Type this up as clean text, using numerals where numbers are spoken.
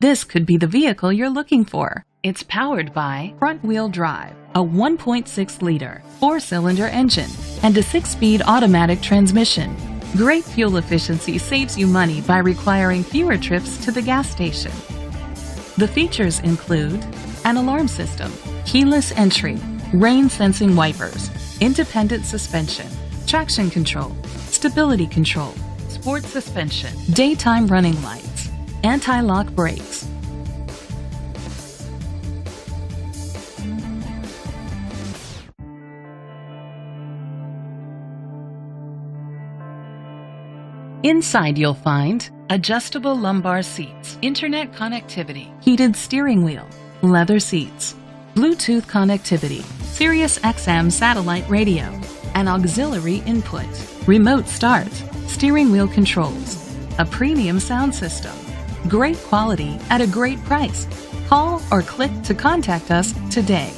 This could be the vehicle you're looking for. It's powered by front-wheel drive, a 1.6-liter, 4-cylinder engine, and a 6-speed automatic transmission. Great fuel efficiency saves you money by requiring fewer trips to the gas station. The features include an alarm system, keyless entry, rain-sensing wipers, independent suspension, traction control, stability control, sport suspension, daytime running lights, anti-lock brakes. Inside you'll find adjustable lumbar seats, internet connectivity, heated steering wheel, leather seats, Bluetooth connectivity, Sirius XM satellite radio, an auxiliary input, remote start, steering wheel controls, a premium sound system. Great quality at a great price. Call or click to contact us today.